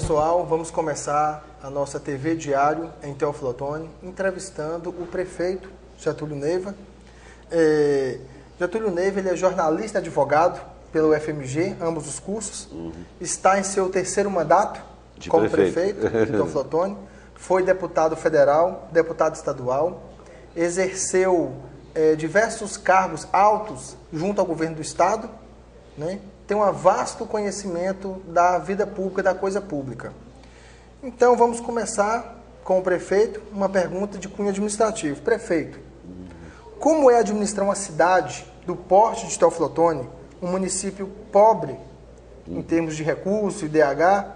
pessoal, vamos começar a nossa TV Diário em Teófilo Otoni, entrevistando o prefeito Getúlio Neiva. Getúlio Neiva, ele é jornalista e advogado pelo FMG, ambos os cursos. Está em seu terceiro mandato como prefeito de Teófilo Otoni. Foi deputado federal, deputado estadual, exerceu diversos cargos altos junto ao governo do estado, né? Tem um vasto conhecimento da vida pública, da coisa pública. Então, vamos começar com o prefeito, uma pergunta de cunho administrativo. Prefeito, como é administrar uma cidade do porte de Teófilo Otoni, um município pobre em termos de recursos e DH,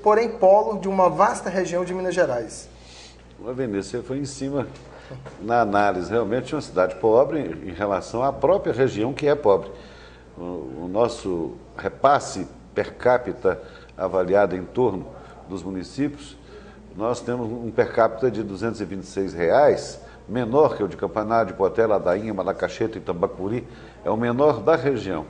porém polo de uma vasta região de Minas Gerais? Vinícius, você foi em cima na análise. Realmente é uma cidade pobre em relação à própria região que é pobre. O nosso repasse per capita avaliado em torno dos municípios, nós temos um per capita de R$ 226, menor que o de Campanário, de Poté, Ladainha, Malacacheta e Tambacuri, é o menor da região.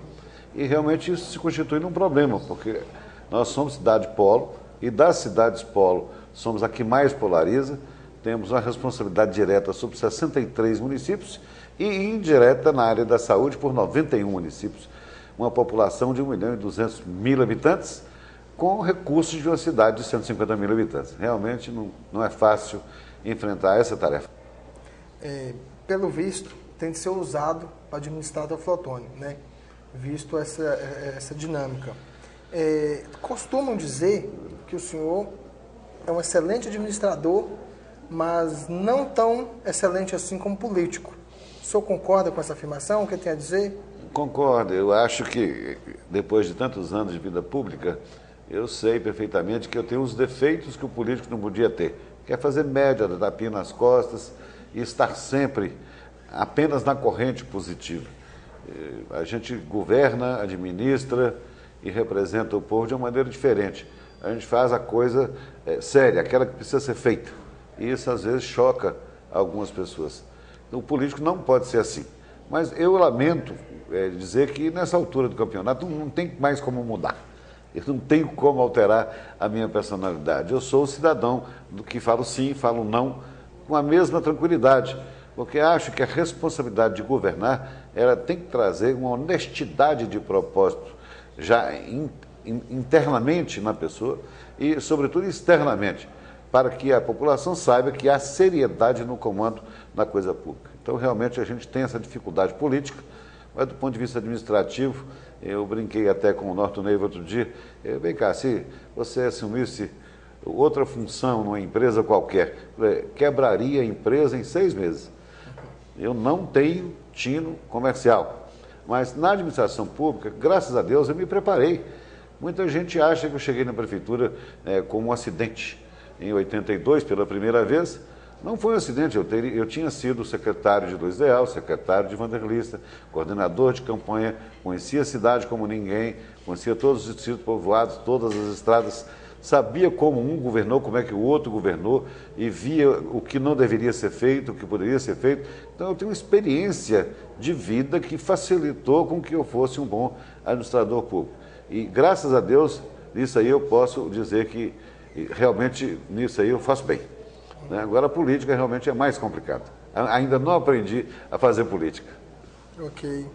E realmente isso se constitui num problema, porque nós somos cidade polo e das cidades polo somos a que mais polariza, temos uma responsabilidade direta sobre 63 municípios e indireta na área da saúde por 91 municípios. Uma população de 1.200.000 habitantes, com recursos de uma cidade de 150 mil habitantes. Realmente não é fácil enfrentar essa tarefa. Pelo visto, tem de ser usado para administrar Teófilo Otoni, né? Visto essa dinâmica. Costumam dizer que o senhor é um excelente administrador, mas não tão excelente assim como político. O senhor concorda com essa afirmação? O que tem a dizer? Concordo. Eu acho que, depois de tantos anos de vida pública, eu sei perfeitamente que eu tenho os defeitos que o político não podia ter. Que é fazer média, dar tapinha nas costas e estar sempre apenas na corrente positiva. A gente governa, administra e representa o povo de uma maneira diferente. A gente faz a coisa séria, aquela que precisa ser feita. E isso, às vezes, choca algumas pessoas. O político não pode ser assim. Mas eu lamento dizer que, nessa altura do campeonato, não tem mais como mudar. Eu não tenho como alterar a minha personalidade. Eu sou o cidadão do que falo sim, falo não, com a mesma tranquilidade. Porque acho que a responsabilidade de governar, ela tem que trazer uma honestidade de propósito, já internamente na pessoa e, sobretudo, externamente, para que a população saiba que há seriedade no comando da coisa pública. Então, realmente, a gente tem essa dificuldade política, mas do ponto de vista administrativo, eu brinquei até com o Norton Neiva outro dia, vem cá, se você assumisse outra função numa empresa qualquer, quebraria a empresa em 6 meses. Eu não tenho tino comercial, mas na administração pública, graças a Deus, eu me preparei. Muita gente acha que eu cheguei na prefeitura como um acidente. Em 82, pela primeira vez, não foi um acidente, eu tinha sido secretário de Luiz Leal, secretário de Vanderlista, coordenador de campanha, conhecia a cidade como ninguém, conhecia todos os distritos povoados, todas as estradas, sabia como um governou, como é que o outro governou, e via o que não deveria ser feito, o que poderia ser feito. Então eu tenho uma experiência de vida que facilitou com que eu fosse um bom administrador público. E graças a Deus, nisso aí eu posso dizer que realmente nisso aí eu faço bem. Agora a política realmente é mais complicada. Ainda não aprendi a fazer política. Ok.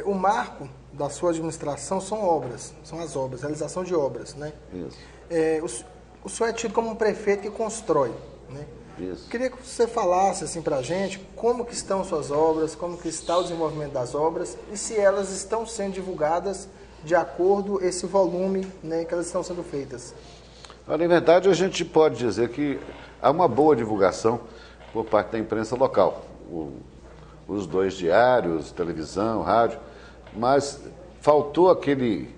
O marco da sua administração são obras, são as obras, realização de obras, né? Isso. O senhor é tido como um prefeito que constrói, né? Isso. Queria que você falasse assim para a gente como que estão suas obras, como que está o desenvolvimento das obras e se elas estão sendo divulgadas de acordo com esse volume, né, que elas estão sendo feitas. Na verdade, a gente pode dizer que há uma boa divulgação por parte da imprensa local. Os 2 diários, televisão, rádio, mas faltou aquele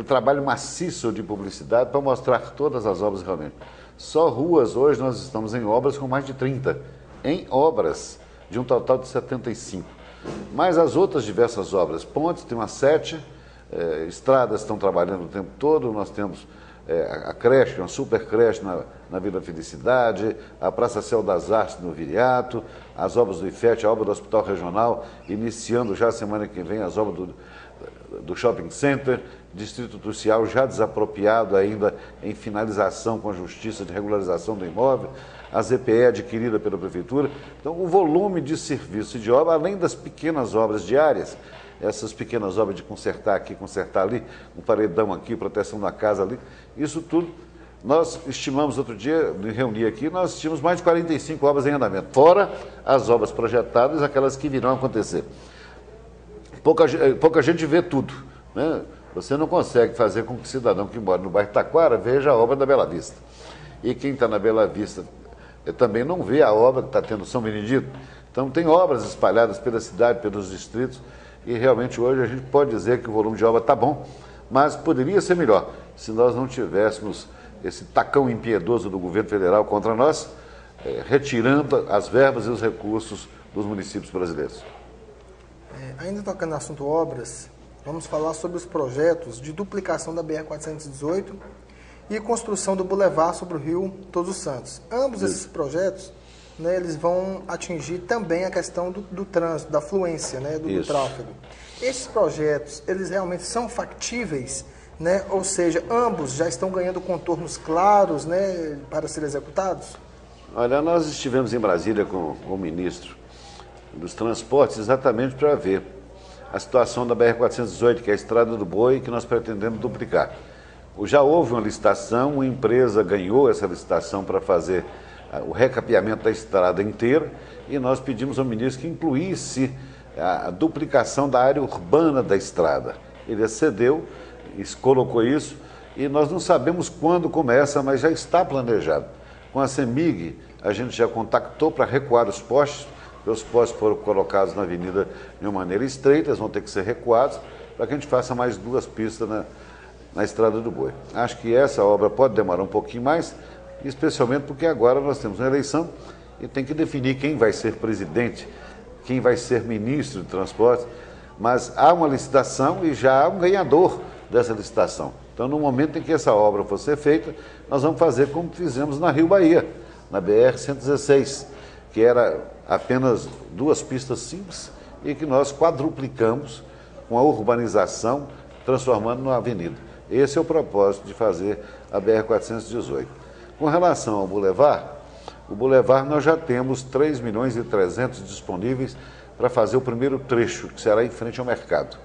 trabalho maciço de publicidade para mostrar todas as obras realmente. Só ruas, hoje nós estamos em obras com mais de 30, em obras, de um total de 75. Mas as outras diversas obras, pontes, tem umas 7, estradas estão trabalhando o tempo todo, nós temos a creche, uma super creche na Vila Felicidade, a Praça Céu das Artes no Viriato, as obras do IFET, a obra do Hospital Regional, iniciando já semana que vem as obras do Shopping Center, Distrito Industrial já desapropriado ainda em finalização com a Justiça de Regularização do Imóvel, a ZPE adquirida pela Prefeitura. Então, o volume de serviço e de obra, além das pequenas obras diárias, essas pequenas obras de consertar aqui, consertar ali, um paredão aqui, proteção da casa ali, isso tudo, nós estimamos outro dia, me reuni aqui, nós tínhamos mais de 45 obras em andamento, fora as obras projetadas, aquelas que virão a acontecer. Pouca gente vê tudo, né? Você não consegue fazer com que o cidadão que mora no bairro Taquara veja a obra da Bela Vista. E quem está na Bela Vista também não vê a obra que está tendo São Benedito. Então tem obras espalhadas pela cidade, pelos distritos, e realmente hoje a gente pode dizer que o volume de obra está bom, mas poderia ser melhor se nós não tivéssemos esse tacão impiedoso do governo federal contra nós, retirando as verbas e os recursos dos municípios brasileiros. Ainda tocando no assunto obras, vamos falar sobre os projetos de duplicação da BR-418 e construção do Boulevard sobre o Rio Todos os Santos. Ambos esses projetos, né, eles vão atingir também a questão do trânsito, da fluência, né, do tráfego. Esses projetos, eles realmente são factíveis, né, ou seja, ambos já estão ganhando contornos claros, né, para serem executados? Olha, nós estivemos em Brasília com o ministro dos Transportes exatamente para ver a situação da BR-418, que é a Estrada do Boi, que nós pretendemos duplicar. Já houve uma licitação, uma empresa ganhou essa licitação para fazer o recapeamento da estrada inteira, e nós pedimos ao ministro que incluísse a duplicação da área urbana da estrada. Ele acedeu, colocou isso, e nós não sabemos quando começa, mas já está planejado. Com a CEMIG, a gente já contactou para recuar os postes, porque os postes foram colocados na avenida de uma maneira estreita, eles vão ter que ser recuados, para que a gente faça mais 2 pistas na Estrada do Boi. Acho que essa obra pode demorar um pouquinho mais, especialmente porque agora nós temos uma eleição e tem que definir quem vai ser presidente, quem vai ser ministro de transporte, mas há uma licitação e já há um ganhador dessa licitação. Então, no momento em que essa obra for ser feita, nós vamos fazer como fizemos na Rio Bahia, na BR-116, que era apenas 2 pistas simples e que nós quadruplicamos com a urbanização, transformando numa avenida. Esse é o propósito de fazer a BR-418. Com relação ao Boulevard, o Boulevard nós já temos 3 milhões e 300 disponíveis para fazer o primeiro trecho, que será em frente ao mercado.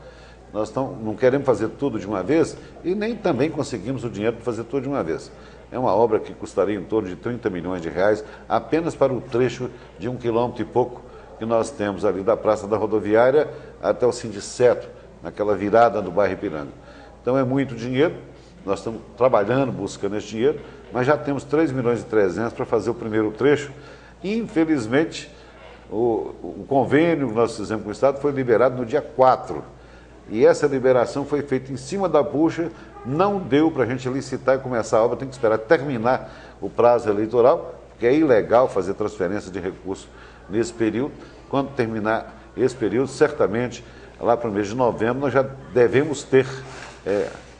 Nós não queremos fazer tudo de uma vez e nem também conseguimos o dinheiro para fazer tudo de uma vez. É uma obra que custaria em torno de 30 milhões de reais, apenas para o trecho de 1 quilômetro e pouco que nós temos ali da Praça da Rodoviária até o Sindiceto, naquela virada do bairro Ipiranga. Então é muito dinheiro, nós estamos trabalhando, buscando esse dinheiro, mas já temos 3 milhões e 300 para fazer o primeiro trecho. Infelizmente, o convênio que nós fizemos com o Estado foi liberado no dia 4. E essa liberação foi feita em cima da bucha, não deu para a gente licitar e começar a obra, tem que esperar terminar o prazo eleitoral, porque é ilegal fazer transferência de recursos nesse período. Quando terminar esse período, certamente, lá para o mês de novembro, nós já devemos ter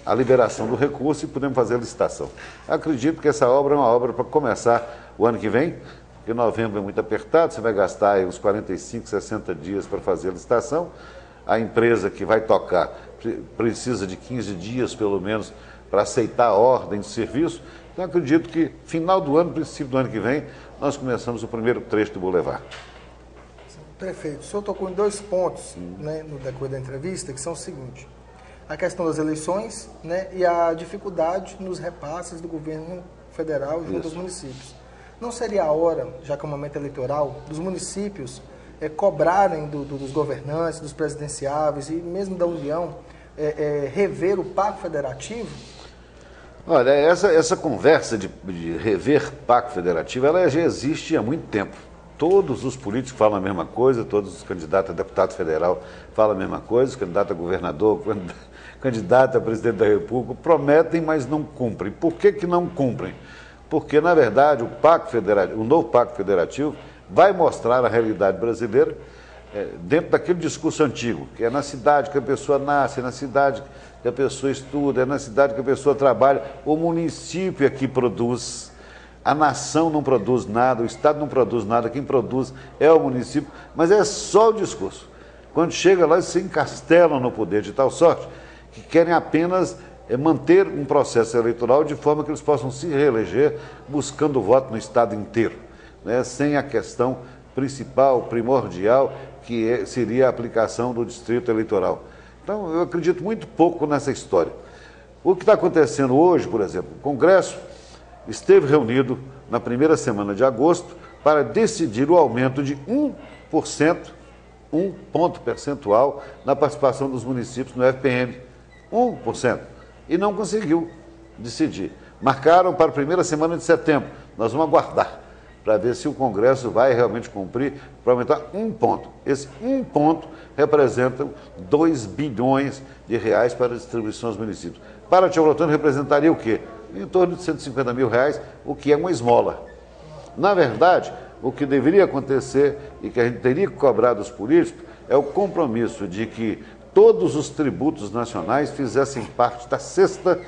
a liberação do recurso e podemos fazer a licitação. Acredito que essa obra é uma obra para começar o ano que vem, porque novembro é muito apertado, você vai gastar aí uns 45, 60 dias para fazer a licitação. A empresa que vai tocar precisa de 15 dias, pelo menos, para aceitar a ordem de serviço. Então, acredito que final do ano, princípio do ano que vem, nós começamos o primeiro trecho do Boulevard. Prefeito, o senhor tocou em 2 pontos, né, no decorrer da entrevista, que são o seguinte: a questão das eleições, né, e a dificuldade nos repasses do governo federal junto aos municípios. Não seria a hora, já que é um momento eleitoral, dos municípios cobrarem dos governantes, dos presidenciáveis e mesmo da União, rever o Pacto Federativo? Olha, essa conversa de rever Pacto Federativo, ela já existe há muito tempo. Todos os políticos falam a mesma coisa, todos os candidatos a deputado federal falam a mesma coisa, candidato a governador, candidato a presidente da República, prometem, mas não cumprem. Por que não cumprem? Porque, na verdade, o novo Pacto Federativo vai mostrar a realidade brasileira dentro daquele discurso antigo, que é na cidade que a pessoa nasce, é na cidade que a pessoa estuda, é na cidade que a pessoa trabalha. O município é que produz, a nação não produz nada, o Estado não produz nada, quem produz é o município, mas é só o discurso. Quando chega lá, eles se encastelam no poder de tal sorte que querem apenas manter um processo eleitoral de forma que eles possam se reeleger buscando voto no Estado inteiro, né, sem a questão principal, primordial, que seria a aplicação do distrito eleitoral. Então, eu acredito muito pouco nessa história. O que está acontecendo hoje, por exemplo, o Congresso esteve reunido na primeira semana de agosto para decidir o aumento de 1%, 1 ponto percentual, na participação dos municípios no FPM. 1%. E não conseguiu decidir. Marcaram para a primeira semana de setembro. Nós vamos aguardar para ver se o Congresso vai realmente cumprir para aumentar 1 ponto. Esse 1 ponto representa 2 bilhões de reais para a distribuição aos municípios. Para Teoflotone representaria o quê? Em torno de 150 mil reais, o que é uma esmola. Na verdade, o que deveria acontecer e que a gente teria que cobrar dos políticos é o compromisso de que todos os tributos nacionais fizessem parte da cesta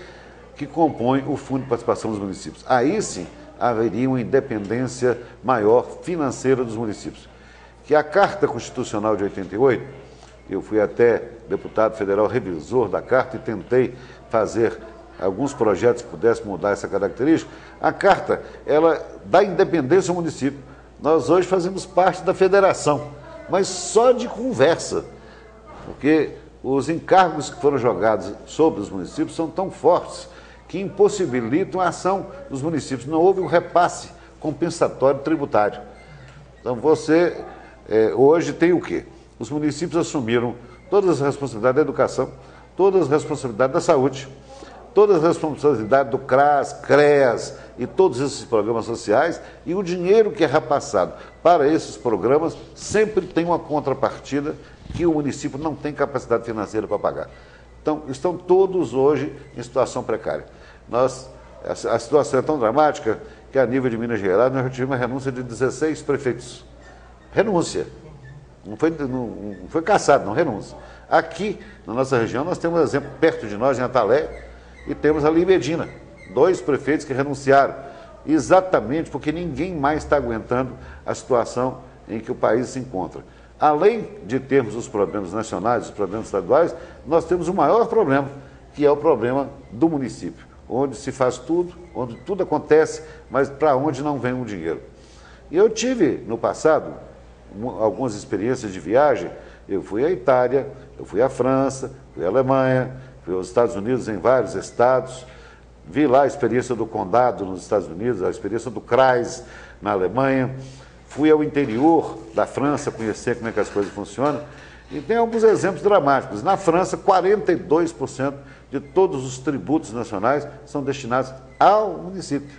que compõe o Fundo de Participação dos Municípios. Aí sim haveria uma independência maior financeira dos municípios. Que a Carta Constitucional de 88, eu fui até deputado federal revisor da Carta e tentei fazer alguns projetos que pudessem mudar essa característica, a Carta, ela dá independência ao município. Nós hoje fazemos parte da federação, mas só de conversa, porque os encargos que foram jogados sobre os municípios são tão fortes que impossibilitam a ação dos municípios. Não houve um repasse compensatório tributário. Então você hoje tem o quê? Os municípios assumiram todas as responsabilidades da educação, todas as responsabilidades da saúde, todas as responsabilidades do CRAS, CREAS e todos esses programas sociais, e o dinheiro que é repassado para esses programas sempre tem uma contrapartida que o município não tem capacidade financeira para pagar. Então, estão todos hoje em situação precária. A situação é tão dramática que, a nível de Minas Gerais, nós já tivemos uma renúncia de 16 prefeitos. Renúncia. Não foi caçado, não, renúncia. Aqui, na nossa região, nós temos um exemplo perto de nós, em Atalé, e temos ali em Medina, 2 prefeitos que renunciaram, exatamente porque ninguém mais está aguentando a situação em que o país se encontra. Além de termos os problemas nacionais, os problemas estaduais, nós temos o maior problema, que é o problema do município, onde se faz tudo, onde tudo acontece, mas para onde não vem o dinheiro. E eu tive, no passado, algumas experiências de viagem. Eu fui à Itália, eu fui à França, fui à Alemanha, fui aos Estados Unidos, em vários estados, vi lá a experiência do condado nos Estados Unidos, a experiência do CRAS na Alemanha, fui ao interior da França conhecer como é que as coisas funcionam, e tem alguns exemplos dramáticos. Na França, 42% de todos os tributos nacionais são destinados ao município,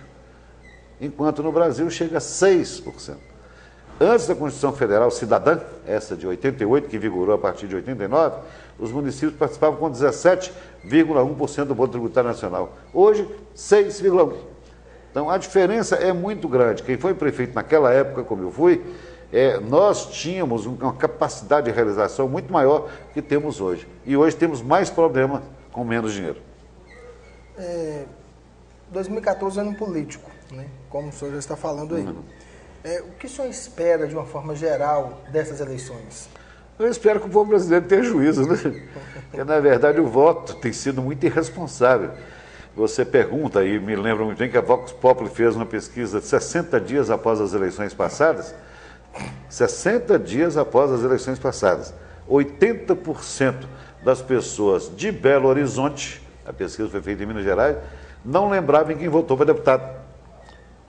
enquanto no Brasil chega a 6%. Antes da Constituição Federal Cidadã, essa de 88, que vigorou a partir de 89, os municípios participavam com 17,1% do bolo tributário nacional. Hoje, 6,1%. Então, a diferença é muito grande. Quem foi prefeito naquela época, como eu fui, nós tínhamos uma capacidade de realização muito maior que temos hoje. E hoje temos mais problemas com menos dinheiro. 2014 é ano político, né? Como o senhor já está falando aí. O que o senhor espera, de uma forma geral, dessas eleições? Eu espero que o povo brasileiro tenha juízo, né? Porque, na verdade, o voto tem sido muito irresponsável. Você pergunta, e me lembra muito bem que a Vox Populi fez uma pesquisa 60 dias após as eleições passadas. 60 dias após as eleições passadas. 80% das pessoas de Belo Horizonte, a pesquisa foi feita em Minas Gerais, não lembravam em quem votou para deputado.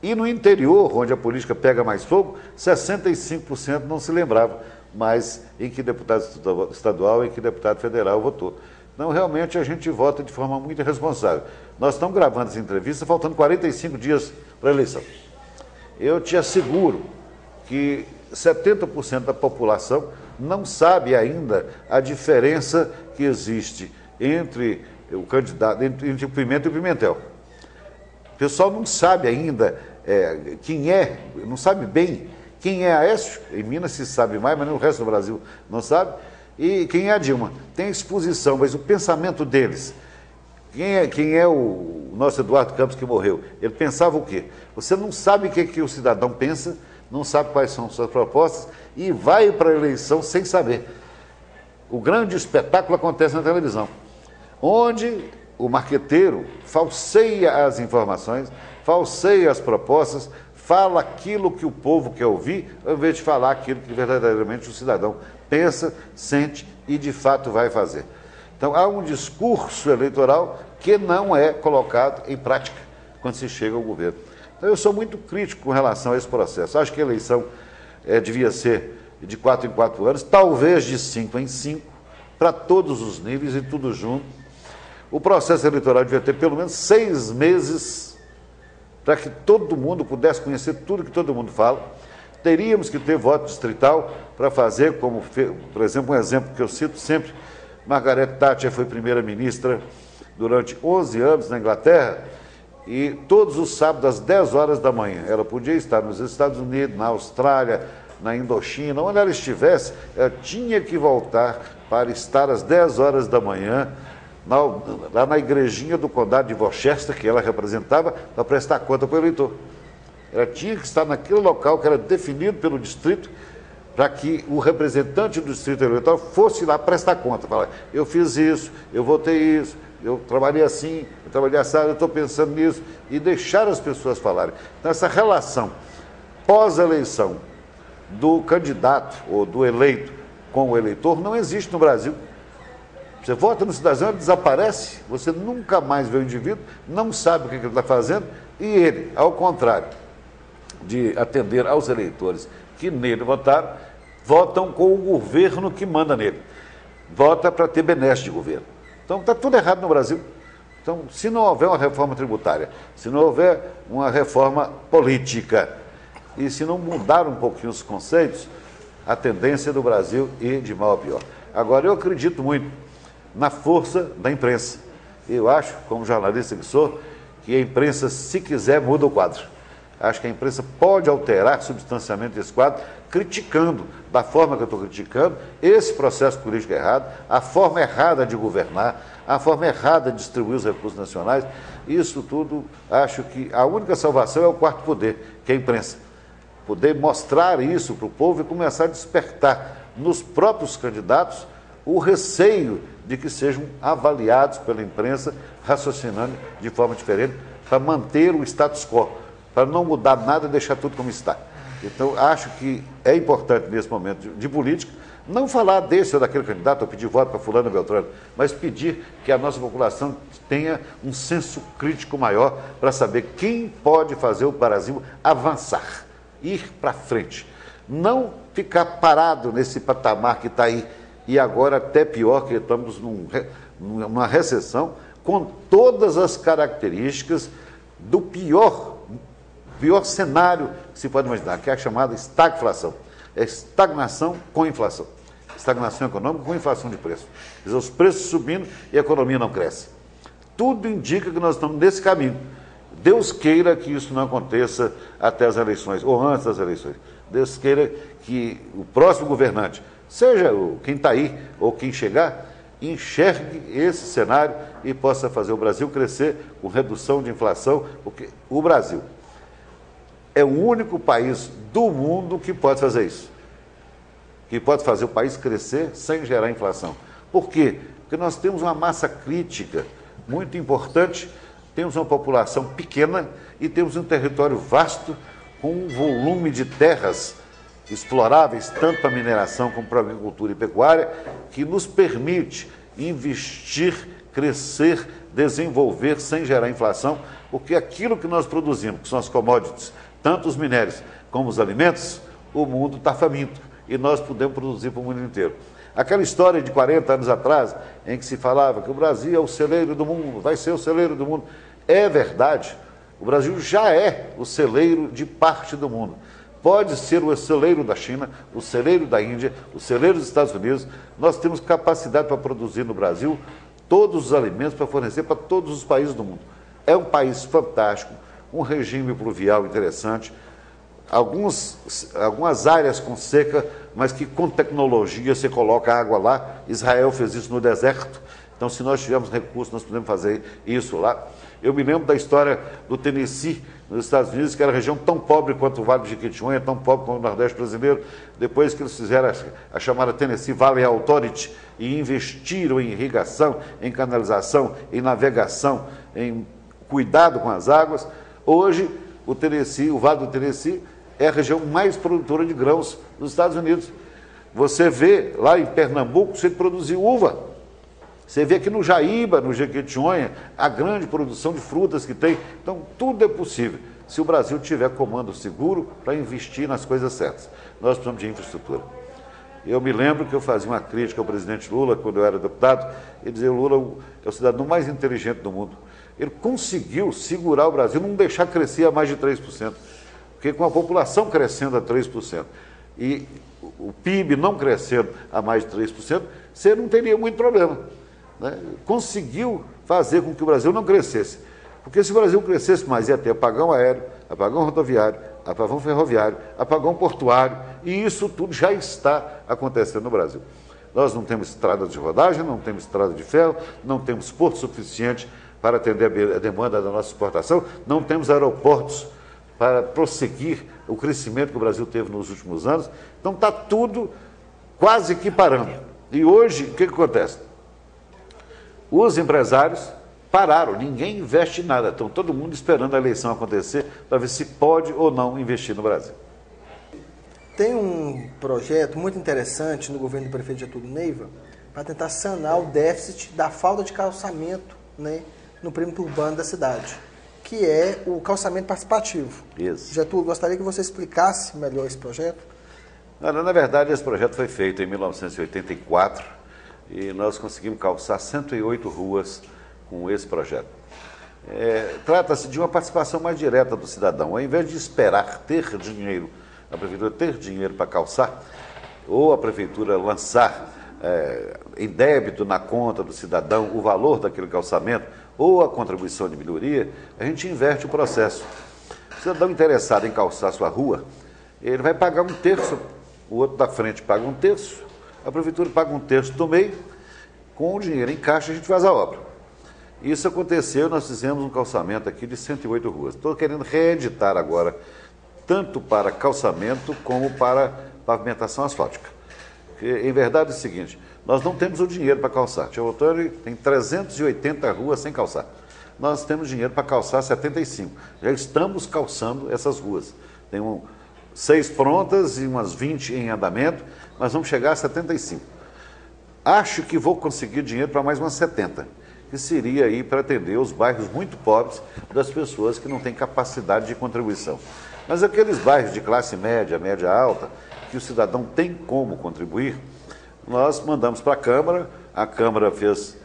E no interior, onde a política pega mais fogo, 65% não se lembrava mais em que deputado estadual e em que deputado federal votou. Então, realmente, a gente vota de forma muito irresponsável. Nós estamos gravando essa entrevista faltando 45 dias para a eleição. Eu te asseguro que 70% da população não sabe ainda a diferença que existe entre o candidato, entre o Pimenta e o Pimentel. O pessoal não sabe ainda quem é, não sabe bem quem é Aécio. Em Minas se sabe mais, mas no resto do Brasil não sabe. E quem é a Dilma? Tem exposição, mas o pensamento deles. Quem é o nosso Eduardo Campos que morreu? Ele pensava o quê? Você não sabe o que o cidadão pensa, não sabe quais são suas propostas e vai para a eleição sem saber. O grande espetáculo acontece na televisão. onde o marqueteiro falseia as informações, falseia as propostas, fala aquilo que o povo quer ouvir, ao invés de falar aquilo que verdadeiramente o cidadão pensa, sente e de fato vai fazer. Então há um discurso eleitoral que não é colocado em prática quando se chega ao governo. Então eu sou muito crítico com relação a esse processo. Acho que a eleição devia ser de 4 em 4 anos, talvez de 5 em 5, para todos os níveis e tudo junto. O processo eleitoral devia ter pelo menos 6 meses para que todo mundo pudesse conhecer tudo que todo mundo fala. Teríamos que ter voto distrital para fazer, como, por exemplo, um exemplo que eu cito sempre, Margaret Thatcher foi primeira-ministra durante 11 anos na Inglaterra e todos os sábados às 10 horas da manhã, ela podia estar nos Estados Unidos, na Austrália, na Indochina, onde ela estivesse, ela tinha que voltar para estar às 10 horas da manhã lá na igrejinha do condado de Worcester, que ela representava, para prestar conta para o eleitor. Ela tinha que estar naquele local que era definido pelo distrito, para que o representante do distrito eleitoral fosse lá prestar conta. Falar, eu fiz isso, eu votei isso, eu trabalhei assim, eu trabalhei assim, eu estou pensando nisso, e deixar as pessoas falarem. Então, essa relação pós-eleição do candidato ou do eleito com o eleitor não existe no Brasil. Você vota no cidadão, ele desaparece, você nunca mais vê o indivíduo, não sabe o que ele está fazendo, e ele, ao contrário de atender aos eleitores que nele votaram, votam com o governo que manda nele. Vota para ter benesse de governo. Então está tudo errado no Brasil. Então, se não houver uma reforma tributária, se não houver uma reforma política, e se não mudar um pouquinho os conceitos, a tendência do Brasil ir de mal a pior. Agora, eu acredito muito na força da imprensa. Eu acho, como jornalista que sou, que a imprensa, se quiser, muda o quadro. Acho que a imprensa pode alterar substancialmente esse quadro, criticando, da forma que eu estou criticando, esse processo político errado, a forma errada de governar, a forma errada de distribuir os recursos nacionais. Isso tudo, acho que a única salvação é o quarto poder, que é a imprensa. Poder mostrar isso para o povo e começar a despertar nos próprios candidatos o receio de que sejam avaliados pela imprensa, raciocinando de forma diferente, para manter o status quo, para não mudar nada e deixar tudo como está. Então, acho que é importante, nesse momento de política, não falar desse ou daquele candidato, ou pedir voto para fulano ou beltrano, mas pedir que a nossa população tenha um senso crítico maior para saber quem pode fazer o Brasil avançar, ir para frente. Não ficar parado nesse patamar que está aí, e agora até pior, que estamos numa recessão, com todas as características do pior cenário que se pode imaginar, que é a chamada estagflação. É estagnação com inflação. Estagnação econômica com inflação de preço. Quer dizer, os preços subindo e a economia não cresce. Tudo indica que nós estamos nesse caminho. Deus queira que isso não aconteça até as eleições, ou antes das eleições. Deus queira que o próximo governante, seja quem está aí ou quem chegar, enxergue esse cenário e possa fazer o Brasil crescer com redução de inflação, porque o Brasil é o único país do mundo que pode fazer isso, que pode fazer o país crescer sem gerar inflação. Por quê? Porque nós temos uma massa crítica muito importante, temos uma população pequena e temos um território vasto com um volume de terras exploráveis, tanto para mineração como para agricultura e pecuária, que nos permite investir, crescer, desenvolver sem gerar inflação, porque aquilo que nós produzimos, que são as commodities, tanto os minérios como os alimentos, o mundo está faminto e nós podemos produzir para o mundo inteiro. Aquela história de 40 anos atrás, em que se falava que o Brasil é o celeiro do mundo, vai ser o celeiro do mundo, é verdade. O Brasil já é o celeiro de parte do mundo. Pode ser o celeiro da China, o celeiro da Índia, o celeiro dos Estados Unidos. Nós temos capacidade para produzir no Brasil todos os alimentos para fornecer para todos os países do mundo. É um país fantástico, um regime pluvial interessante, algumas áreas com seca, mas que com tecnologia você coloca água lá. Israel fez isso no deserto, Então, se nós tivermos recursos, nós podemos fazer isso lá. Eu me lembro da história do Tennessee, nos Estados Unidos, que era região tão pobre quanto o Vale do Jequitinhonha, tão pobre quanto o Nordeste brasileiro. Depois que eles fizeram a chamada Tennessee Valley Authority e investiram em irrigação, em canalização, em navegação, em cuidado com as águas, hoje o Tennessee, o Vale do Tennessee, é a região mais produtora de grãos dos Estados Unidos. Você vê lá em Pernambuco, você produziu uva. Você vê aqui no Jaíba, no Jequitinhonha, a grande produção de frutas que tem. Então, tudo é possível, se o Brasil tiver comando seguro para investir nas coisas certas. Nós precisamos de infraestrutura. Eu me lembro que eu fazia uma crítica ao presidente Lula, quando eu era deputado, e dizia: o Lula é o cidadão mais inteligente do mundo. Ele conseguiu segurar o Brasil, não deixar crescer a mais de 3%. Porque com a população crescendo a 3% e o PIB não crescendo a mais de 3%, você não teria muito problema. Né? Conseguiu fazer com que o Brasil não crescesse. Porque se o Brasil crescesse mais, ia ter apagão aéreo, apagão rodoviário, apagão ferroviário, apagão portuário, e isso tudo já está acontecendo no Brasil. Nós não temos estradas de rodagem, não temos estrada de ferro, não temos porto suficiente para atender a demanda da nossa exportação, não temos aeroportos para prosseguir o crescimento que o Brasil teve nos últimos anos. Então está tudo quase que parando. E hoje, o que acontece? Os empresários pararam, ninguém investe em nada. Estão todo mundo esperando a eleição acontecer para ver se pode ou não investir no Brasil. Tem um projeto muito interessante no governo do prefeito Getúlio Neiva para tentar sanar o déficit da falta de calçamento, né, no perímetro urbano da cidade, que é o calçamento participativo. Isso. Getúlio, gostaria que você explicasse melhor esse projeto. Na verdade, esse projeto foi feito em 1984 e nós conseguimos calçar 108 ruas com esse projeto. Trata-se de uma participação mais direta do cidadão. Ao invés de esperar ter dinheiro, a prefeitura ter dinheiro para calçar, ou a prefeitura lançar em débito na conta do cidadão o valor daquele calçamento, ou a contribuição de melhoria, a gente inverte o processo. O cidadão interessado em calçar sua rua, ele vai pagar 1/3, o outro da frente paga 1/3, a prefeitura paga 1/3 do meio, com o dinheiro em caixa a gente faz a obra. Isso aconteceu, nós fizemos um calçamento aqui de 108 ruas. Estou querendo reeditar agora, tanto para calçamento como para pavimentação asfáltica. Porque, em verdade, é o seguinte, nós não temos o dinheiro para calçar. Tio Otônio tem 380 ruas sem calçar. Nós temos dinheiro para calçar 75. Já estamos calçando essas ruas. Tem 6 prontas e umas 20 em andamento, mas vamos chegar a 75. Acho que vou conseguir dinheiro para mais umas 70, que seria aí para atender os bairros muito pobres das pessoas que não têm capacidade de contribuição. Mas aqueles bairros de classe média, média alta, que o cidadão tem como contribuir, nós mandamos para a Câmara fez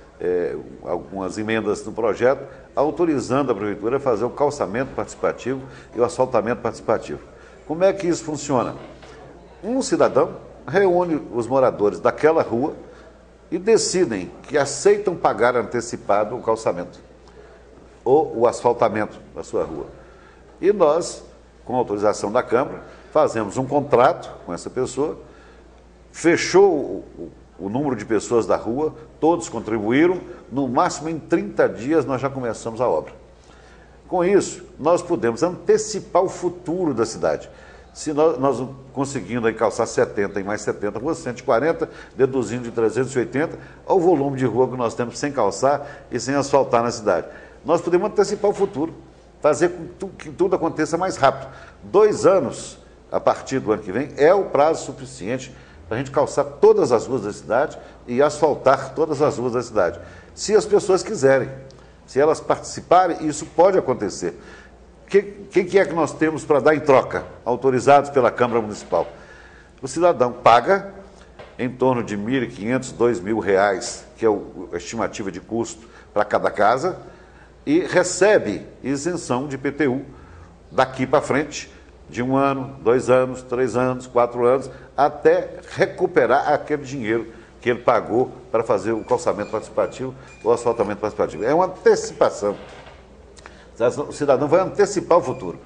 algumas emendas no projeto, autorizando a Prefeitura a fazer o calçamento participativo e o asfaltamento participativo. Como é que isso funciona? Um cidadão reúne os moradores daquela rua e decidem que aceitam pagar antecipado o calçamento ou o asfaltamento da sua rua. E nós, com autorização da Câmara, fazemos um contrato com essa pessoa, fechou o número de pessoas da rua, todos contribuíram, no máximo em 30 dias nós já começamos a obra. Com isso, nós podemos antecipar o futuro da cidade. Se nós conseguindo aí calçar 70 e mais 70 ruas, 140, deduzindo de 380, ao volume de rua que nós temos sem calçar e sem asfaltar na cidade. Nós podemos antecipar o futuro, fazer com que tudo aconteça mais rápido. 2 anos, a partir do ano que vem, é o prazo suficiente para a gente calçar todas as ruas da cidade e asfaltar todas as ruas da cidade. Se as pessoas quiserem, se elas participarem, isso pode acontecer. O que é que nós temos para dar em troca, autorizados pela Câmara Municipal? O cidadão paga em torno de R$ 1.500, R$ 2.000, que é a estimativa de custo para cada casa, e recebe isenção de IPTU daqui para frente, de 1 ano, 2 anos, 3 anos, 4 anos, até recuperar aquele dinheiro que ele pagou para fazer o calçamento participativo ou asfaltamento participativo. É uma antecipação. O cidadão vai antecipar o futuro.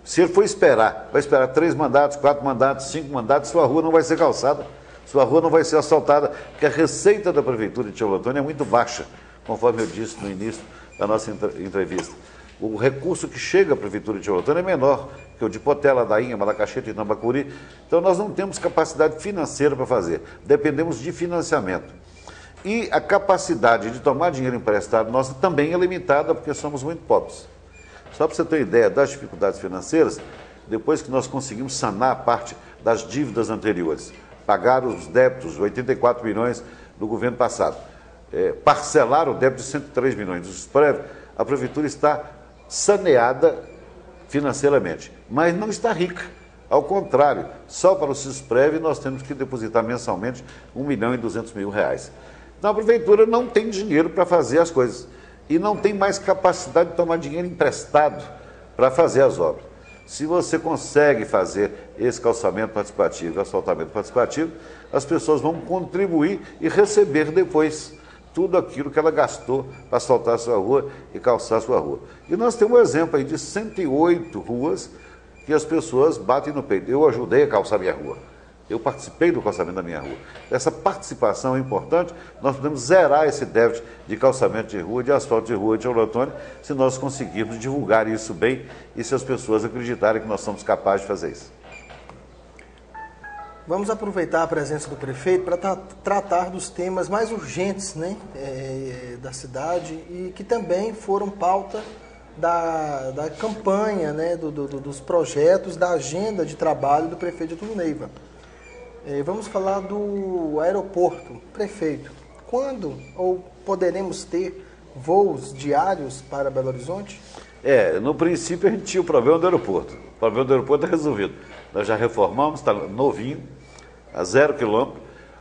Se ele for esperar, vai esperar 3 mandatos, 4 mandatos, 5 mandatos, sua rua não vai ser calçada. Sua rua não vai ser asfaltada, porque a receita da Prefeitura de Teoflotone é muito baixa, conforme eu disse no início da nossa entrevista. O recurso que chega à Prefeitura de Teoflotone é menor que o de Portela, Dainha, Malacacheta e Tambacuri. Então nós não temos capacidade financeira para fazer, dependemos de financiamento. E a capacidade de tomar dinheiro emprestado nossa também é limitada, porque somos muito pobres. Só para você ter ideia das dificuldades financeiras, depois que nós conseguimos sanar a parte das dívidas anteriores, pagar os débitos, 84 milhões do governo passado, parcelar o débito de 103 milhões do SUSPREV, a Prefeitura está saneada financeiramente, mas não está rica. Ao contrário, só para o SUSPREV nós temos que depositar mensalmente R$1.200.000. Então a Prefeitura não tem dinheiro para fazer as coisas e não tem mais capacidade de tomar dinheiro emprestado para fazer as obras. Se você consegue fazer esse calçamento participativo, asfaltamento participativo, as pessoas vão contribuir e receber depois tudo aquilo que ela gastou para asfaltar a sua rua e calçar a sua rua. E nós temos um exemplo aí de 108 ruas que as pessoas batem no peito. Eu ajudei a calçar minha rua. Eu participei do calçamento da minha rua. Essa participação é importante. Nós podemos zerar esse déficit de calçamento de rua, de asfalto de rua de Teoflotone, se nós conseguirmos divulgar isso bem e se as pessoas acreditarem que nós somos capazes de fazer isso. Vamos aproveitar a presença do prefeito para tratar dos temas mais urgentes, né, da cidade e que também foram pauta da campanha, né, dos projetos, da agenda de trabalho do prefeito Getúlio Neiva. Vamos falar do aeroporto. Prefeito, quando ou poderemos ter voos diários para Belo Horizonte? No princípio a gente tinha o problema do aeroporto. O problema do aeroporto é resolvido. Nós já reformamos, está novinho, a 0 quilômetro.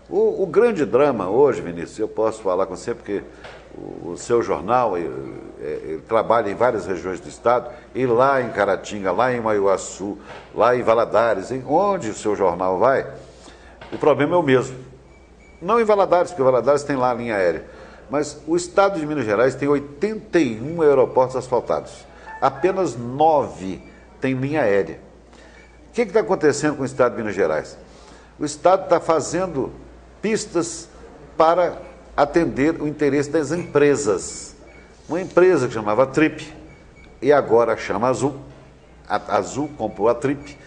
O grande drama hoje, Vinícius, eu posso falar com você porque o seu jornal ele trabalha em várias regiões do estado, e lá em Caratinga, lá em Maiuaçu, lá em Valadares, onde o seu jornal vai, o problema é o mesmo. Não em Valadares, porque Valadares tem lá a linha aérea, mas o estado de Minas Gerais tem 81 aeroportos asfaltados. Apenas 9 têm linha aérea. O que está acontecendo com o estado de Minas Gerais? O estado está fazendo pistas para atender o interesse das empresas. Uma empresa que chamava Trip, e agora chama Azul. A Azul comprou a Trip.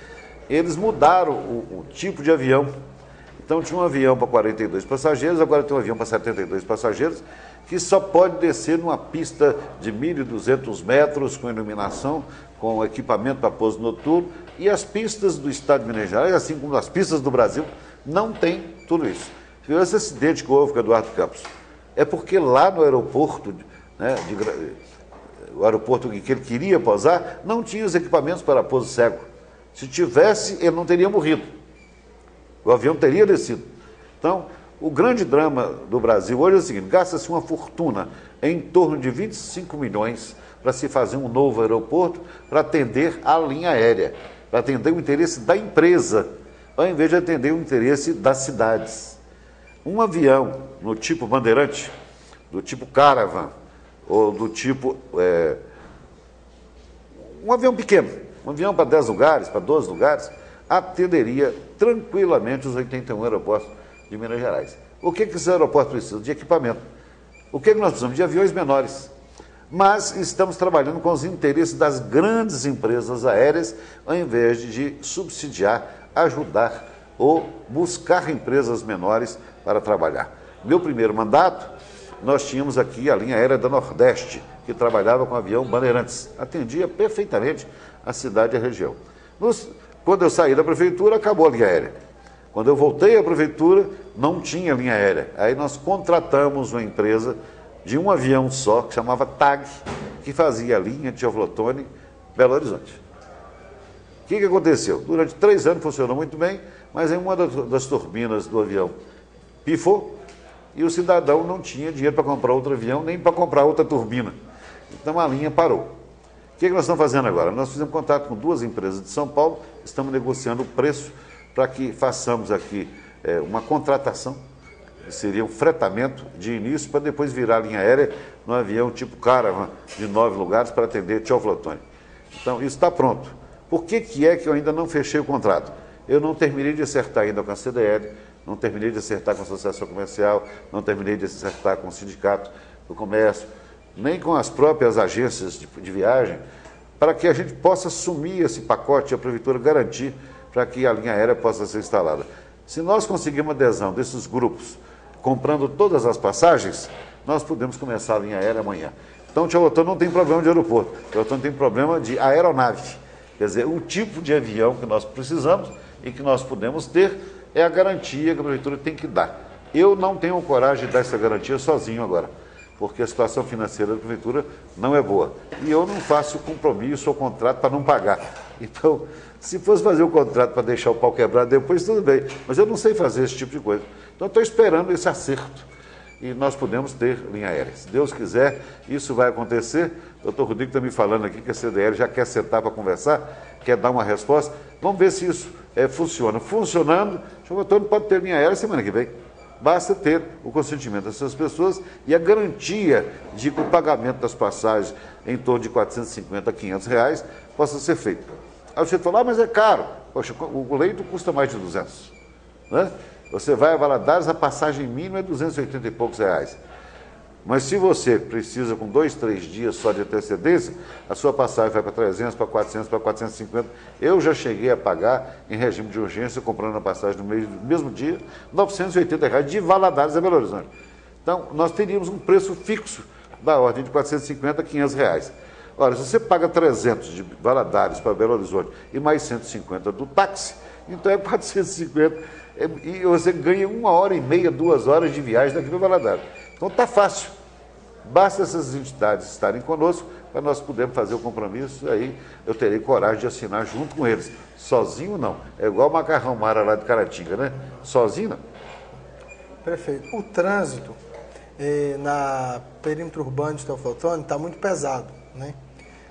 Eles mudaram o tipo de avião. Então tinha um avião para 42 passageiros, agora tem um avião para 72 passageiros, que só pode descer numa pista de 1.200 metros, com iluminação, com equipamento para pouso noturno, e as pistas do estado de Minas Gerais, assim como as pistas do Brasil, não tem tudo isso. Esse acidente que houve com o Eduardo Campos é porque lá no aeroporto, né, o aeroporto que ele queria pousar, não tinha os equipamentos para pouso cego. Se tivesse, ele não teria morrido. O avião teria descido. Então, o grande drama do Brasil hoje é o seguinte: gasta-se uma fortuna, em torno de 25 milhões, para se fazer um novo aeroporto, para atender a linha aérea, para atender o interesse da empresa, ao invés de atender o interesse das cidades. Um avião no tipo Bandeirante, do tipo Caravan, ou do tipo... um avião pequeno, um avião para 10 lugares, para 12 lugares, atenderia tranquilamente os 81 aeroportos de Minas Gerais. O que esses aeroportos precisam? De equipamento. O que nós precisamos? De aviões menores. Mas estamos trabalhando com os interesses das grandes empresas aéreas, ao invés de subsidiar, ajudar ou buscar empresas menores para trabalhar. Meu primeiro mandato, nós tínhamos aqui a linha aérea da Nordeste, que trabalhava com o avião Bandeirantes. Atendia perfeitamente a cidade e a região. Quando eu saí da prefeitura, acabou a linha aérea. Quando eu voltei à prefeitura, não tinha linha aérea. Aí nós contratamos uma empresa de um avião só, que chamava TAG, que fazia a linha de Teoflotone, Belo Horizonte. O que aconteceu? Durante 3 anos funcionou muito bem, mas em uma das turbinas do avião pifou e o cidadão não tinha dinheiro para comprar outro avião, nem para comprar outra turbina. Então a linha parou. O que nós estamos fazendo agora? Nós fizemos contato com 2 empresas de São Paulo, estamos negociando o preço para que façamos aqui uma contratação, que seria um fretamento de início, para depois virar a linha aérea no avião tipo Caravan, de 9 lugares, para atender Teoflotone. Então, isso está pronto. Por que é que eu ainda não fechei o contrato? Eu não terminei de acertar ainda com a CDL não terminei de acertar com a associação comercial, não terminei de acertar com o sindicato do comércio, nem com as próprias agências de viagem, para que a gente possa assumir esse pacote e a prefeitura garantir para que a linha aérea possa ser instalada. Se nós conseguirmos adesão desses grupos, comprando todas as passagens, nós podemos começar a linha aérea amanhã. Então, Tchau Otônio não tem problema de aeroporto, Tchau Otônio tem problema de aeronave. Quer dizer, o tipo de avião que nós precisamos e que nós podemos ter é a garantia que a prefeitura tem que dar. Eu não tenho coragem de dar essa garantia sozinho agora, porque a situação financeira da prefeitura não é boa. E eu não faço compromisso ou contrato para não pagar. Então, se fosse fazer o contrato para deixar o pau quebrado depois, tudo bem. Mas eu não sei fazer esse tipo de coisa. Então, estou esperando esse acerto. E nós podemos ter linha aérea. Se Deus quiser, isso vai acontecer. O doutor Rodrigo está me falando aqui que a CDL já quer sentar para conversar, quer dar uma resposta. Vamos ver se isso funciona. Funcionando, o doutor pode ter linha aérea semana que vem. Basta ter o consentimento dessas pessoas e a garantia de que o pagamento das passagens em torno de 450 a 500 reais possa ser feito. Aí você fala, mas é caro. Poxa, o leito custa mais de 200. Né? Você vai a Valadares, a passagem mínima é 280 e poucos reais. Mas se você precisa com 2, 3 dias só de antecedência, a sua passagem vai para 300, para 400, para 450. Eu já cheguei a pagar em regime de urgência, comprando a passagem no mesmo dia, 980 reais de Valadares a Belo Horizonte. Então, nós teríamos um preço fixo da ordem de 450 a 500 reais. Ora, se você paga 300 de Valadares para Belo Horizonte e mais 150 do táxi, então é 450 e você ganha 1h30, 2 horas de viagem daqui para Valadares. Então está fácil. Basta essas entidades estarem conosco para nós podermos fazer o compromisso, aí eu terei coragem de assinar junto com eles. Sozinho não. É igual o Macarrão Mara lá de Caratinga, né? Sozinho não. Prefeito, o trânsito na perímetro urbano de Teoflotone está muito pesado, né?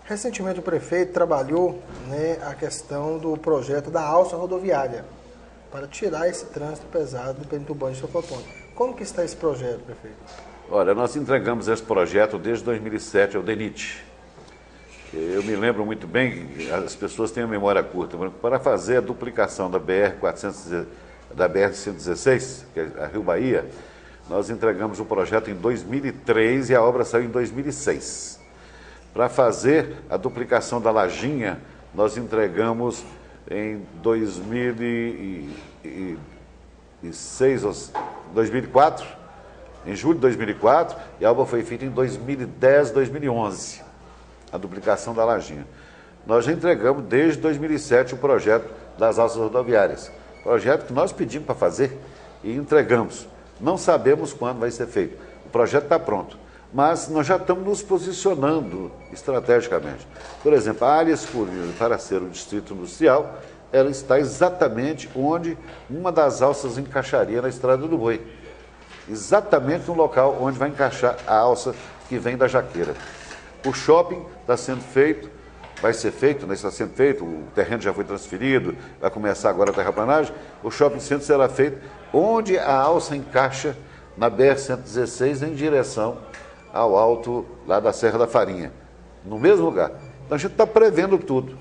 Recentemente o prefeito trabalhou, né, a questão do projeto da alça rodoviária para tirar esse trânsito pesado do perímetro urbano de Teoflotone. Como que está esse projeto, prefeito? Olha, nós entregamos esse projeto desde 2007 ao DENIT. Eu me lembro muito bem, as pessoas têm a memória curta, para fazer a duplicação da BR-116, que é a Rio Bahia, nós entregamos o projeto em 2003 e a obra saiu em 2006. Para fazer a duplicação da Lajinha, nós entregamos em 2004, em julho de 2004, e a obra foi feita em 2010, 2011, a duplicação da Lajinha. Nós já entregamos desde 2007 o projeto das alças rodoviárias, projeto que nós pedimos para fazer e entregamos. Não sabemos quando vai ser feito. O projeto está pronto, mas nós já estamos nos posicionando estrategicamente. Por exemplo, a área escolhida para ser o distrito industrial, ela está exatamente onde uma das alças encaixaria na Estrada do Boi. Exatamente no local onde vai encaixar a alça que vem da Jaqueira. O shopping está sendo feito, vai ser feito, né, está sendo feito, o terreno já foi transferido, vai começar agora a terraplanagem. O shopping centro será feito onde a alça encaixa na BR-116 em direção ao alto lá da Serra da Farinha, no mesmo lugar. Então a gente está prevendo tudo,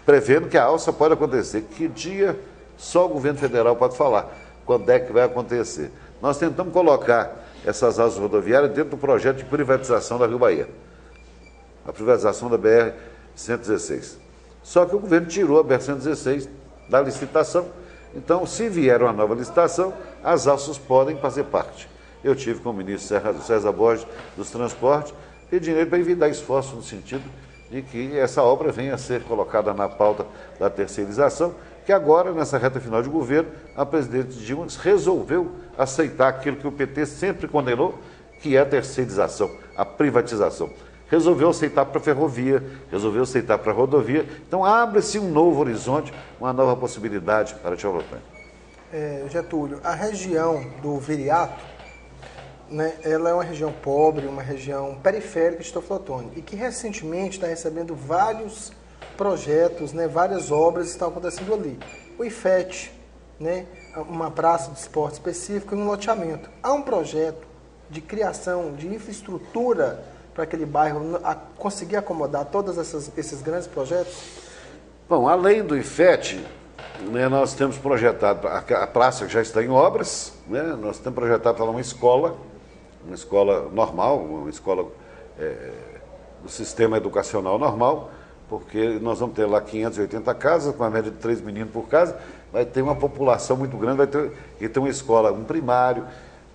prevendo que a alça pode acontecer. Que dia só o governo federal pode falar quando é que vai acontecer. Nós tentamos colocar essas alças rodoviárias dentro do projeto de privatização da Rio Bahia, a privatização da BR-116. Só que o governo tirou a BR-116 da licitação. Então, se vier uma nova licitação, as alças podem fazer parte. Eu tive com o ministro César Borges dos Transportes, pedindo ele para evitar esforço no sentido de que essa obra venha a ser colocada na pauta da terceirização, que agora, nessa reta final de governo, a presidente Dilma resolveu aceitar aquilo que o PT sempre condenou, que é a terceirização, a privatização. Resolveu aceitar para a ferrovia, resolveu aceitar para a rodovia. Então, abre-se um novo horizonte, uma nova possibilidade para Teoflotone. Getúlio, a região do Viriato, né, ela é uma região pobre, uma região periférica de Teoflotone, e que recentemente está recebendo vários projetos, né, várias obras estão acontecendo ali. O IFET, né, uma praça de esporte específica e um loteamento. Há um projeto de criação de infraestrutura para aquele bairro conseguir acomodar todos esses grandes projetos? Bom, além do IFET, Né, nós temos projetado, a praça já está em obras, né, nós temos projetado para uma escola normal, uma escola do sistema educacional normal, porque nós vamos ter lá 580 casas, com a média de 3 meninos por casa, vai ter uma população muito grande, vai ter uma escola, um primário,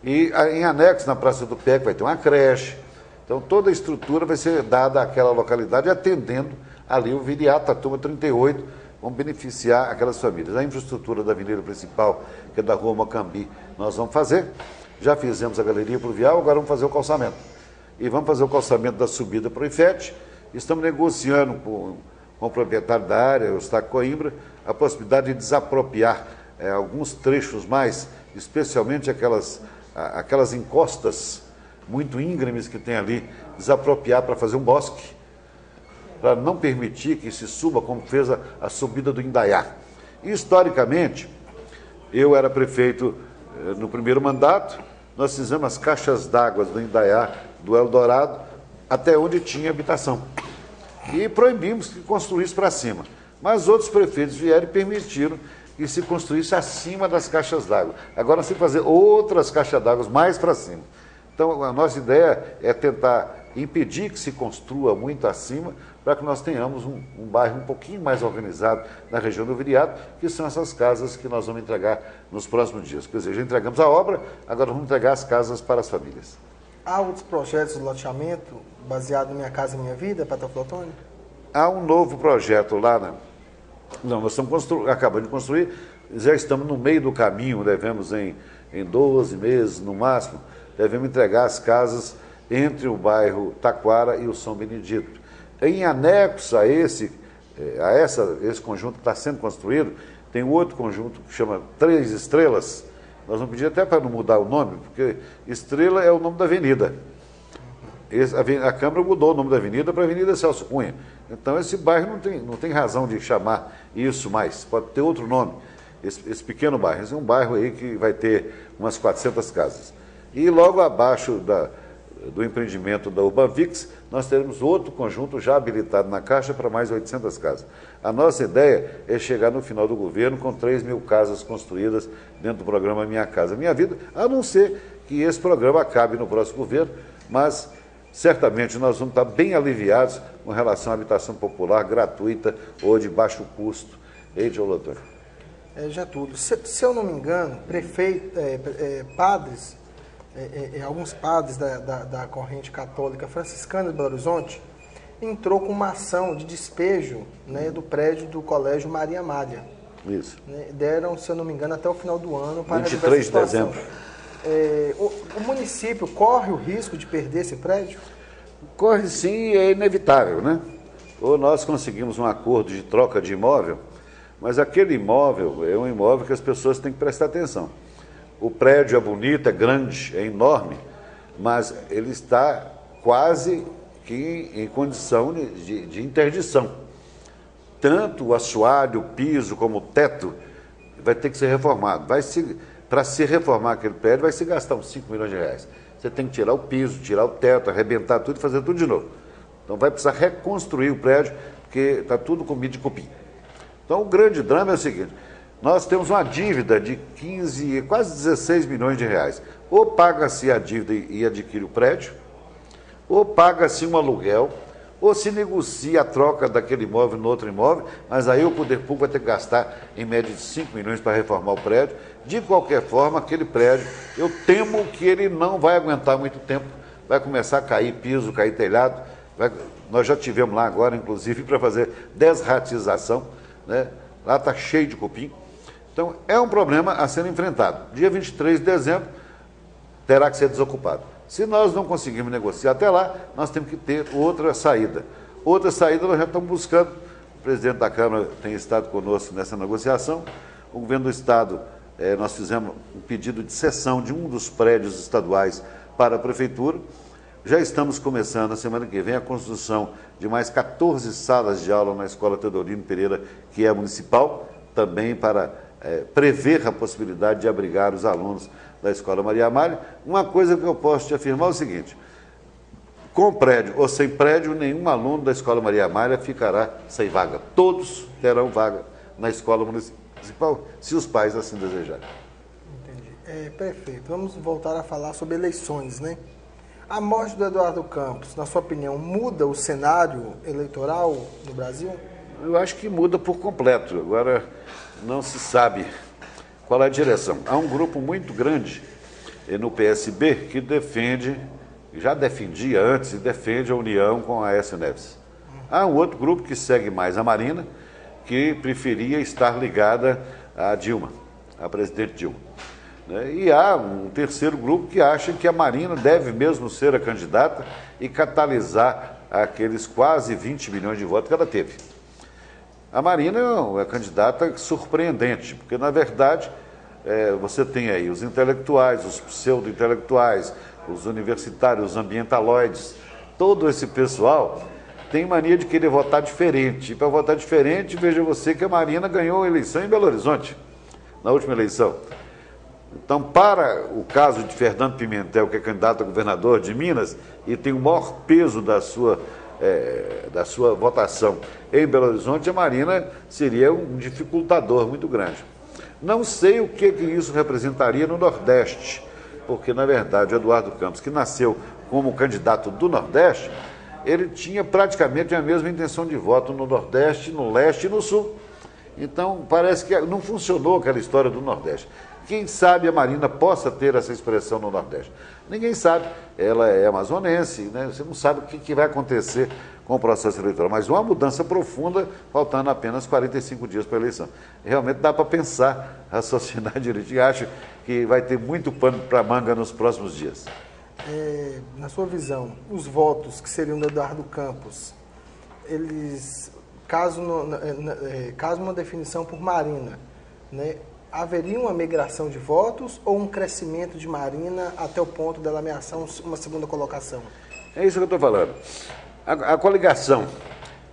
e em anexo na Praça do PEC vai ter uma creche. Então toda a estrutura vai ser dada àquela localidade, atendendo ali o Viriato, a turma 38, vão beneficiar aquelas famílias. A infraestrutura da avenida principal, que é da rua Mocambi, nós vamos fazer. Já fizemos a galeria pluvial, agora vamos fazer o calçamento. E vamos fazer o calçamento da subida para o IFET. Estamos negociando com o proprietário da área, o Eustáquio Coimbra, a possibilidade de desapropriar alguns trechos mais, especialmente aquelas encostas muito íngremes que tem ali, desapropriar para fazer um bosque, para não permitir que se suba como fez a subida do Indaiá. E, historicamente, eu era prefeito no primeiro mandato, nós fizemos as caixas d'água do Indaiá, do Eldorado, até onde tinha habitação. E proibimos que construísse para cima. Mas outros prefeitos vieram e permitiram que se construísse acima das caixas d'água. Agora nós temos que fazer outras caixas d'água mais para cima. Então, a nossa ideia é tentar impedir que se construa muito acima, para que nós tenhamos um bairro um pouquinho mais organizado na região do Viriato, que são essas casas que nós vamos entregar nos próximos dias. Quer dizer, já entregamos a obra, agora vamos entregar as casas para as famílias. Há outros projetos de loteamento baseado no Minha Casa Minha Vida, para Teoflotone? Há um novo projeto lá, nós estamos acabando de construir, já estamos no meio do caminho, devemos em 12 meses, no máximo, devemos entregar as casas entre o bairro Taquara e o São Benedito. Em anexo a esse conjunto que está sendo construído, tem outro conjunto que chama 3 Estrelas. Nós vamos pedir até para não mudar o nome, porque Estrela é o nome da avenida. A Câmara mudou o nome da avenida para Avenida Celso Cunha. Então esse bairro não tem razão de chamar isso mais, pode ter outro nome. Esse pequeno bairro, esse é um bairro aí que vai ter umas 400 casas. E logo abaixo do empreendimento da Urbanvix, nós teremos outro conjunto já habilitado na Caixa para mais 800 casas. A nossa ideia é chegar no final do governo com 3.000 casas construídas dentro do programa Minha Casa Minha Vida, a não ser que esse programa acabe no próximo governo, mas certamente nós vamos estar bem aliviados com relação à habitação popular gratuita ou de baixo custo. Lotone. Getúlio, se eu não me engano, padres, alguns padres da corrente católica franciscana de Belo Horizonte entrou com uma ação de despejo, né, do prédio do Colégio Maria Amália. Isso. Né, deram, se eu não me engano, até o final do ano para 23 de dezembro. O município corre o risco de perder esse prédio? Corre sim, é inevitável, né? Ou nós conseguimos um acordo de troca de imóvel, mas aquele imóvel é um imóvel que as pessoas têm que prestar atenção. O prédio é bonito, é grande, é enorme, mas ele está quase que em condição de interdição. Tanto o assoalho, o piso, como o teto vai ter que ser reformado. Para se reformar aquele prédio, vai se gastar uns 5 milhões de reais. Você tem que tirar o piso, tirar o teto, arrebentar tudo e fazer tudo de novo. Então vai precisar reconstruir o prédio, porque está tudo comido de cupim. Então o grande drama é o seguinte: nós temos uma dívida de 15, quase 16 milhões de reais. Ou paga-se a dívida e adquire o prédio, ou paga-se um aluguel, ou se negocia a troca daquele imóvel no outro imóvel, mas aí o poder público vai ter que gastar em média de 5 milhões para reformar o prédio. De qualquer forma, aquele prédio, eu temo que ele não vai aguentar muito tempo, vai começar a cair piso, cair telhado. Nós já tivemos lá agora, inclusive, para fazer desratização, né? Lá está cheio de cupim. Então, é um problema a ser enfrentado. Dia 23 de dezembro, terá que ser desocupado. Se nós não conseguirmos negociar até lá, nós temos que ter outra saída. Outra saída nós já estamos buscando. O presidente da Câmara tem estado conosco nessa negociação. O governo do Estado, nós fizemos um pedido de cessão de um dos prédios estaduais para a Prefeitura. Já estamos começando, na semana que vem, a construção de mais 14 salas de aula na Escola Teodorino Pereira, que é municipal, também para prever a possibilidade de abrigar os alunos da Escola Maria Amália. Uma coisa que eu posso te afirmar é o seguinte: com prédio ou sem prédio, nenhum aluno da Escola Maria Amália ficará sem vaga. Todos terão vaga na Escola se os pais assim desejarem. Entendi. Prefeito, vamos voltar a falar sobre eleições, né? A morte do Eduardo Campos, na sua opinião, muda o cenário eleitoral no Brasil? Eu acho que muda por completo. Agora, não se sabe qual é a direção. Há um grupo muito grande no PSB que já defendia antes e defende a união com a Aécio Neves. Há um outro grupo que segue mais a Marina, que preferia estar ligada a Dilma, a presidente Dilma. E há um terceiro grupo que acha que a Marina deve mesmo ser a candidata e catalisar aqueles quase 20 milhões de votos que ela teve. A Marina é uma candidata surpreendente, porque, na verdade, você tem aí os intelectuais, os pseudo-intelectuais, os universitários, os ambientaloides, todo esse pessoal tem mania de querer votar diferente. E para votar diferente, veja você que a Marina ganhou a eleição em Belo Horizonte, na última eleição. Então, para o caso de Fernando Pimentel, que é candidato a governador de Minas, e tem o maior peso da sua votação em Belo Horizonte, a Marina seria um dificultador muito grande. Não sei o que isso representaria no Nordeste, porque, na verdade, o Eduardo Campos, que nasceu como candidato do Nordeste, ele tinha praticamente a mesma intenção de voto no Nordeste, no Leste e no Sul. Então, parece que não funcionou aquela história do Nordeste. Quem sabe a Marina possa ter essa expressão no Nordeste? Ninguém sabe. Ela é amazonense, né? Você não sabe o que vai acontecer com o processo eleitoral. Mas uma mudança profunda, faltando apenas 45 dias para a eleição. Realmente dá para pensar, raciocinar direitinho. Acho que vai ter muito pano para manga nos próximos dias. Na sua visão, os votos que seriam do Eduardo Campos, eles, caso uma definição por Marina, né, haveria uma migração de votos ou um crescimento de Marina até o ponto dela ameaçar uma segunda colocação? É isso que eu estou falando. A coligação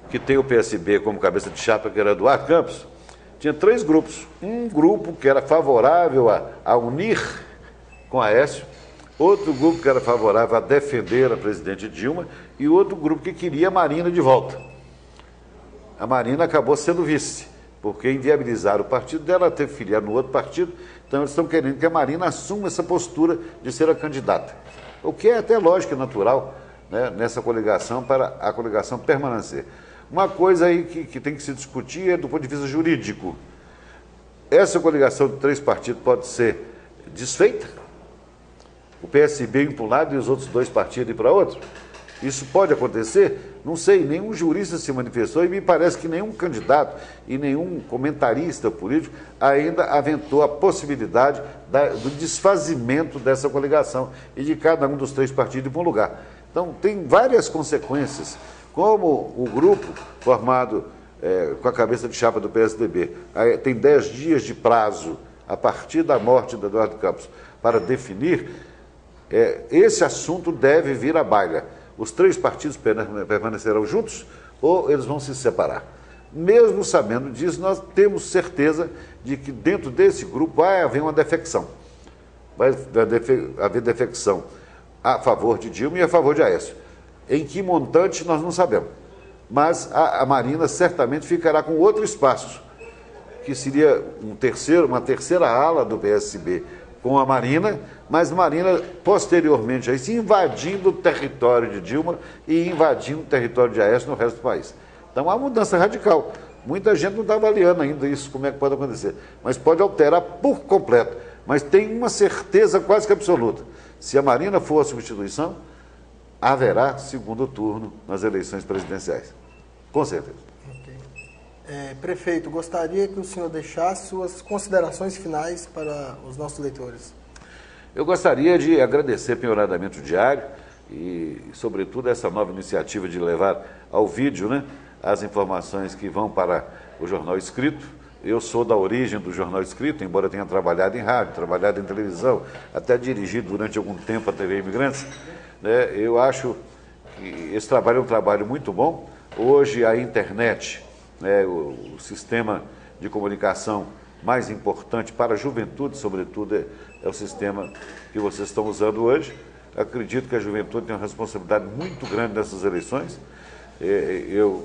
que tem o PSB como cabeça de chapa, que era Eduardo Campos, tinha 3 grupos. Um grupo que era favorável a unir com a Aécio, outro grupo que era favorável a defender a presidente Dilma e outro grupo que queria a Marina de volta. A Marina acabou sendo vice, porque inviabilizaram o partido dela, teve filiado no outro partido, então eles estão querendo que a Marina assuma essa postura de ser a candidata. O que é até lógico e natural, né, nessa coligação, para a coligação permanecer. Uma coisa aí que tem que se discutir é do ponto de vista jurídico. Essa coligação de 3 partidos pode ser desfeita? O PSB ir para um lado e os outros 2 partidos ir para outro? Isso pode acontecer? Não sei, nenhum jurista se manifestou e me parece que nenhum candidato e nenhum comentarista político ainda aventou a possibilidade do desfazimento dessa coligação e de cada um dos 3 partidos ir para um lugar. Então, tem várias consequências, como o grupo formado com a cabeça de chapa do PSDB tem 10 dias de prazo a partir da morte do Eduardo Campos para definir, esse assunto deve vir à baila. Os 3 partidos permanecerão juntos ou eles vão se separar? Mesmo sabendo disso, nós temos certeza de que dentro desse grupo vai haver uma defecção. Vai haver defecção a favor de Dilma e a favor de Aécio. Em que montante nós não sabemos. Mas a Marina certamente ficará com outro espaço, que seria uma terceira ala do PSB com a Marina, mas Marina posteriormente aí se invadindo o território de Dilma e invadindo o território de Aécio no resto do país. Então há uma mudança radical. Muita gente não está avaliando ainda isso, como é que pode acontecer. Mas pode alterar por completo. Mas tem uma certeza quase que absoluta. Se a Marina for a substituição, haverá segundo turno nas eleições presidenciais. Com certeza. Prefeito, gostaria que o senhor deixasse suas considerações finais para os nossos leitores. Eu gostaria de agradecer penhoradamente o Diário e, sobretudo, essa nova iniciativa de levar ao vídeo, né, as informações que vão para o jornal escrito. Eu sou da origem do jornal escrito, embora tenha trabalhado em rádio, trabalhado em televisão, até dirigido durante algum tempo a TV Imigrantes. Eu acho que esse trabalho é um trabalho muito bom. Hoje a internet, o sistema de comunicação mais importante para a juventude, sobretudo, é o sistema que vocês estão usando hoje. Acredito que a juventude tem uma responsabilidade muito grande nessas eleições. Eu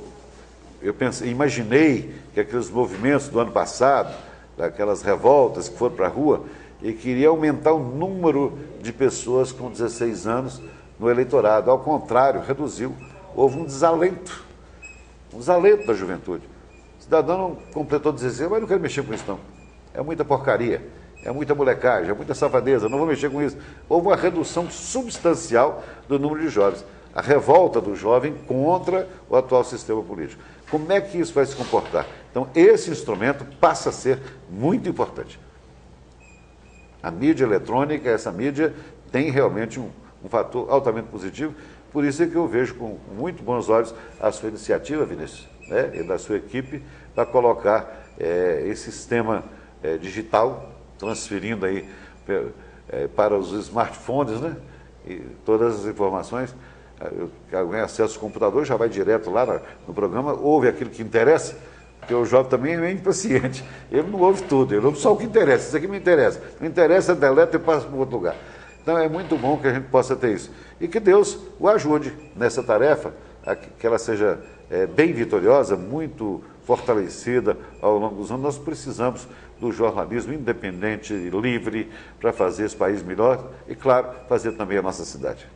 imaginei que aqueles movimentos do ano passado, daquelas revoltas que foram para a rua e queria aumentar o número de pessoas com 16 anos no eleitorado. Ao contrário, reduziu. Houve um desalento da juventude. O cidadão não completou 16, mas não quero mexer com isso não. É muita porcaria, é muita molecagem, é muita safadeza, não vou mexer com isso. Houve uma redução substancial do número de jovens. A revolta do jovem contra o atual sistema político. Como é que isso vai se comportar? Então, esse instrumento passa a ser muito importante. A mídia eletrônica, essa mídia, tem realmente um fator altamente positivo, por isso é que eu vejo com muito bons olhos a sua iniciativa, Vinícius, né, e da sua equipe, para colocar esse sistema digital, transferindo aí para os smartphones, né, e todas as informações. Alguém acessa o computador, já vai direto lá no programa, ouve aquilo que interessa, porque o jovem também é meio impaciente. Ele não ouve tudo, ele ouve só o que interessa. Isso aqui me interessa. Não interessa, deleta e passa para outro lugar. Então é muito bom que a gente possa ter isso. E que Deus o ajude nessa tarefa, que ela seja bem vitoriosa, muito fortalecida ao longo dos anos. Nós precisamos do jornalismo independente e livre para fazer esse país melhor e, claro, fazer também a nossa cidade.